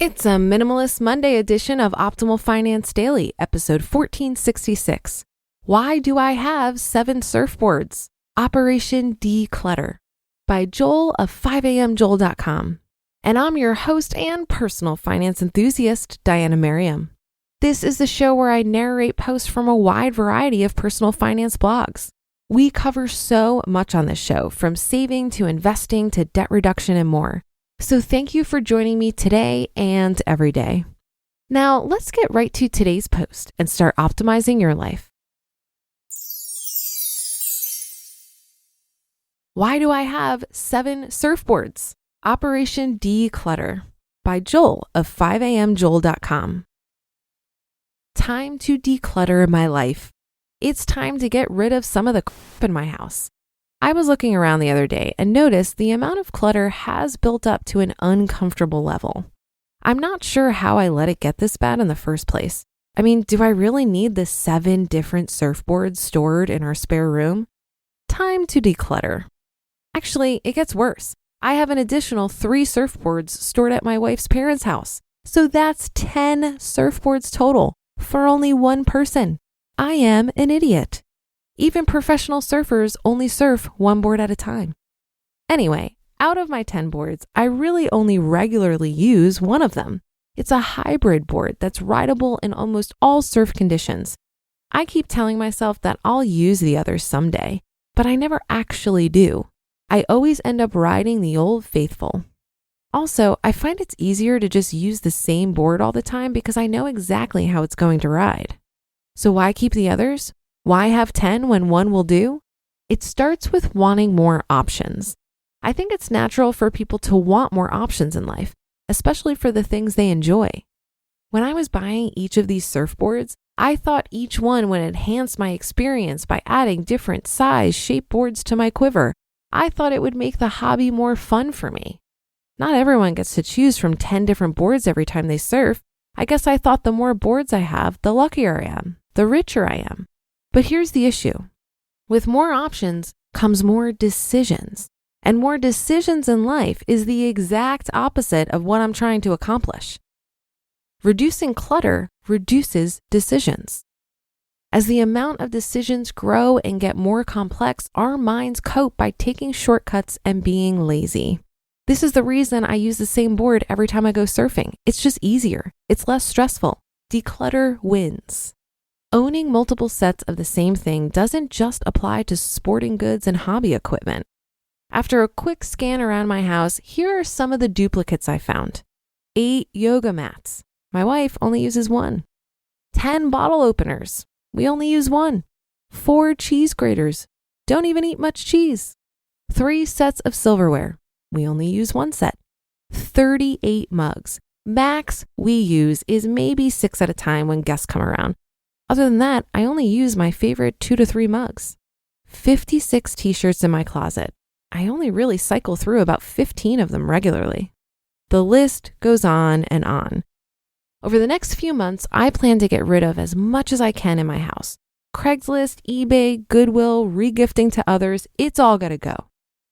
It's a Minimalist Monday edition of Optimal Finance Daily, episode 1466. Why do I have 7 surfboards? Operation Declutter by Joel of 5amjoel.com. And I'm your host and personal finance enthusiast, Diana Merriam. This is the show where I narrate posts from a wide variety of personal finance blogs. We cover so much on this show, from saving to investing to debt reduction and more. So thank you for joining me today and every day. Now let's get right to today's post and start optimizing your life. Why do I have 7 surfboards? Operation Declutter by Joel of 5amjoel.com. Time to declutter my life. It's time to get rid of some of the crap in my house. I was looking around the other day and noticed the amount of clutter has built up to an uncomfortable level. I'm not sure how I let it get this bad in the first place. I mean, do I really need the 7 different surfboards stored in our spare room? Time to declutter. Actually, it gets worse. I have an additional 3 surfboards stored at my wife's parents' house. So that's 10 surfboards total for only one person. I am an idiot. Even professional surfers only surf one board at a time. Anyway, out of my 10 boards, I really only regularly use one of them. It's a hybrid board that's rideable in almost all surf conditions. I keep telling myself that I'll use the others someday, but I never actually do. I always end up riding the old faithful. Also, I find it's easier to just use the same board all the time because I know exactly how it's going to ride. So why keep the others? Why have 10 when one will do? It starts with wanting more options. I think it's natural for people to want more options in life, especially for the things they enjoy. When I was buying each of these surfboards, I thought each one would enhance my experience by adding different size, shape boards to my quiver. I thought it would make the hobby more fun for me. Not everyone gets to choose from 10 different boards every time they surf. I guess I thought the more boards I have, the luckier I am, the richer I am. But here's the issue. With more options comes more decisions. And more decisions in life is the exact opposite of what I'm trying to accomplish. Reducing clutter reduces decisions. As the amount of decisions grow and get more complex, our minds cope by taking shortcuts and being lazy. This is the reason I use the same board every time I go surfing. It's just easier. It's less stressful. Declutter wins. Owning multiple sets of the same thing doesn't just apply to sporting goods and hobby equipment. After a quick scan around my house, here are some of the duplicates I found. 8 yoga mats. My wife only uses 1. 10 bottle openers. We only use 1. 4 cheese graters. Don't even eat much cheese. 3 sets of silverware. We only use 1 set. 38 mugs. Max we use is maybe 6 at a time when guests come around. Other than that, I only use my favorite 2 to 3 mugs. 56 t-shirts in my closet. I only really cycle through about 15 of them regularly. The list goes on and on. Over the next few months, I plan to get rid of as much as I can in my house. Craigslist, eBay, Goodwill, regifting to others, it's all gotta go.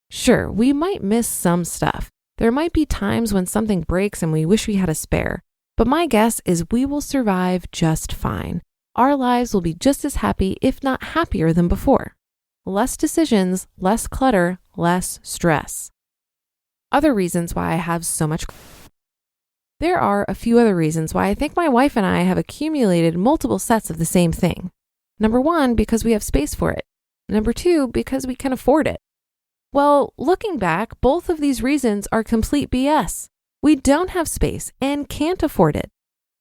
Sure, we might miss some stuff. There might be times when something breaks and we wish we had a spare. But my guess is we will survive just fine. Our lives will be just as happy, if not happier than before. Less decisions, less clutter, less stress. Other reasons why I have so much. There are a few other reasons why I think my wife and I have accumulated multiple sets of the same thing. Number 1, because we have space for it. Number 2, because we can afford it. Well, looking back, both of these reasons are complete BS. We don't have space and can't afford it.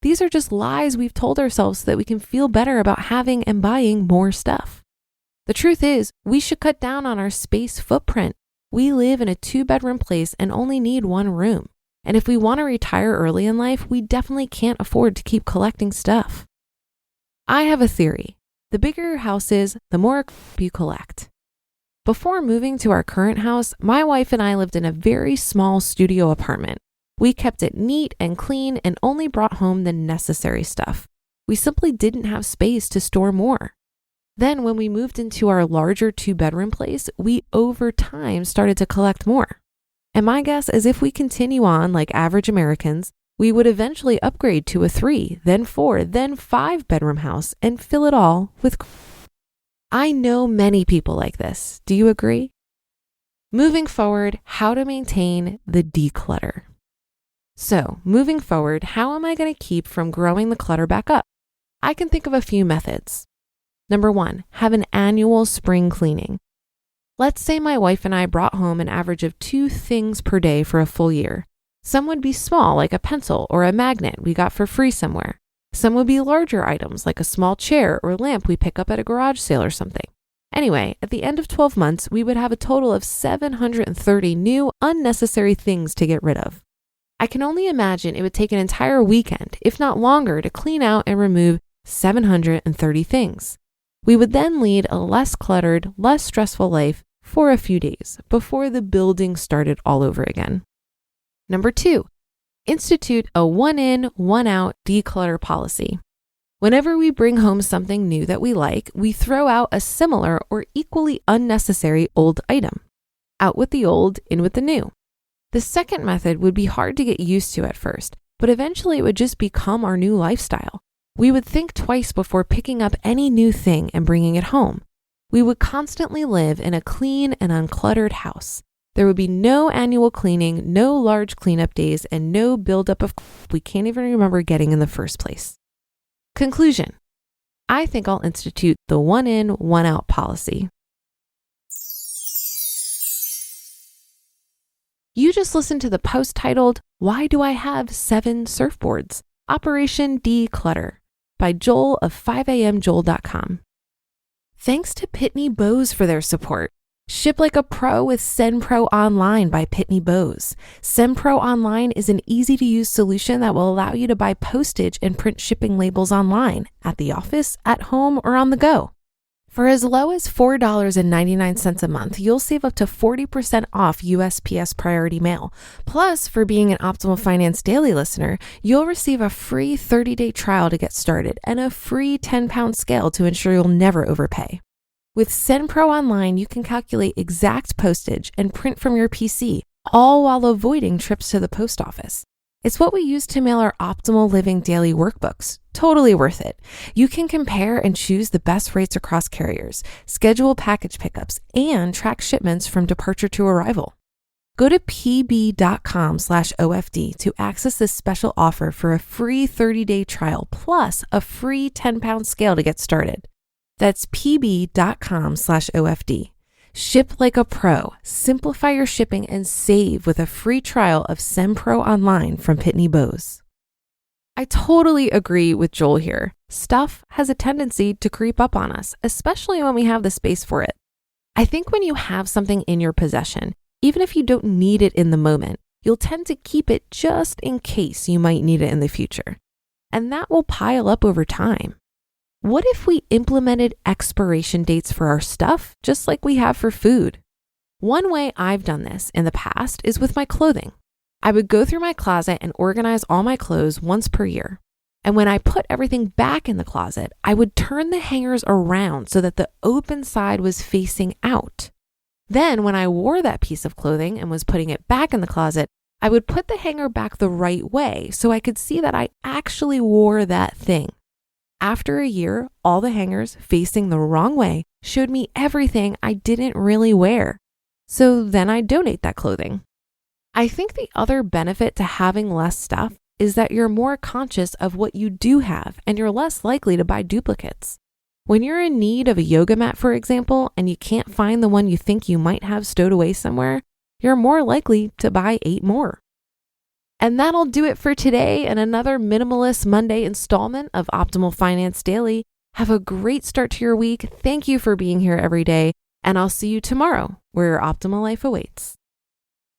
These are just lies we've told ourselves so that we can feel better about having and buying more stuff. The truth is, we should cut down on our space footprint. We live in a 2-bedroom place and only need 1 room. And if we want to retire early in life, we definitely can't afford to keep collecting stuff. I have a theory. The bigger your house is, the more you collect. Before moving to our current house, my wife and I lived in a very small studio apartment. We kept it neat and clean and only brought home the necessary stuff. We simply didn't have space to store more. Then when we moved into our larger 2-bedroom place, we over time started to collect more. And my guess is if we continue on like average Americans, We would eventually upgrade to a 3, then 4, then 5-bedroom house and fill it all with. I know many people like this. Do you agree? Moving forward, how to maintain the declutter. So, moving forward, how am I going to keep from growing the clutter back up? I can think of a few methods. Number 1, have an annual spring cleaning. Let's say my wife and I brought home an average of 2 things per day for a full year. Some would be small, like a pencil or a magnet we got for free somewhere. Some would be larger items, like a small chair or lamp we pick up at a garage sale or something. Anyway, at the end of 12 months, we would have a total of 730 new, unnecessary things to get rid of. I can only imagine it would take an entire weekend, if not longer, to clean out and remove 730 things. We would then lead a less cluttered, less stressful life for a few days before the building started all over again. Number 2, institute a 1-in, 1-out declutter policy. Whenever we bring home something new that we like, we throw out a similar or equally unnecessary old item. Out with the old, in with the new. The second method would be hard to get used to at first, but eventually it would just become our new lifestyle. We would think twice before picking up any new thing and bringing it home. We would constantly live in a clean and uncluttered house. There would be no annual cleaning, no large cleanup days, and no buildup of we can't even remember getting in the first place. Conclusion. I think I'll institute the 1-in, 1-out policy. You just listened to the post titled, Why Do I Have 7 Surfboards? Operation Declutter by Joel of 5amjoel.com. Thanks to Pitney Bowes for their support. Ship like a pro with SendPro Online by Pitney Bowes. SendPro Online is an easy-to-use solution that will allow you to buy postage and print shipping labels online, at the office, at home, or on the go. For as low as $4.99 a month, you'll save up to 40% off USPS Priority Mail. Plus, for being an Optimal Finance Daily listener, you'll receive a free 30-day trial to get started and a free 10-pound scale to ensure you'll never overpay. With SendPro Online, you can calculate exact postage and print from your PC, all while avoiding trips to the post office. It's what we use to mail our Optimal Living Daily workbooks. Totally worth it. You can compare and choose the best rates across carriers, schedule package pickups, and track shipments from departure to arrival. Go to pb.com/OFD to access this special offer for a free 30-day trial plus a free 10-pound scale to get started. That's pb.com/OFD. Ship like a pro, simplify your shipping, and save with a free trial of SendPro Online from Pitney Bowes. I totally agree with Joel here. Stuff has a tendency to creep up on us, especially when we have the space for it. I think when you have something in your possession, even if you don't need it in the moment, you'll tend to keep it just in case you might need it in the future. And that will pile up over time. What if we implemented expiration dates for our stuff, just like we have for food? One way I've done this in the past is with my clothing. I would go through my closet and organize all my clothes once per year. And when I put everything back in the closet, I would turn the hangers around so that the open side was facing out. Then when I wore that piece of clothing and was putting it back in the closet, I would put the hanger back the right way so I could see that I actually wore that thing. After a year, all the hangers facing the wrong way showed me everything I didn't really wear. So then I donate that clothing. I think the other benefit to having less stuff is that you're more conscious of what you do have and you're less likely to buy duplicates. When you're in need of a yoga mat, for example, and you can't find the one you think you might have stowed away somewhere, you're more likely to buy 8 more. And that'll do it for today and another Minimalist Monday installment of Optimal Finance Daily. Have a great start to your week. Thank you for being here every day, and I'll see you tomorrow where your optimal life awaits.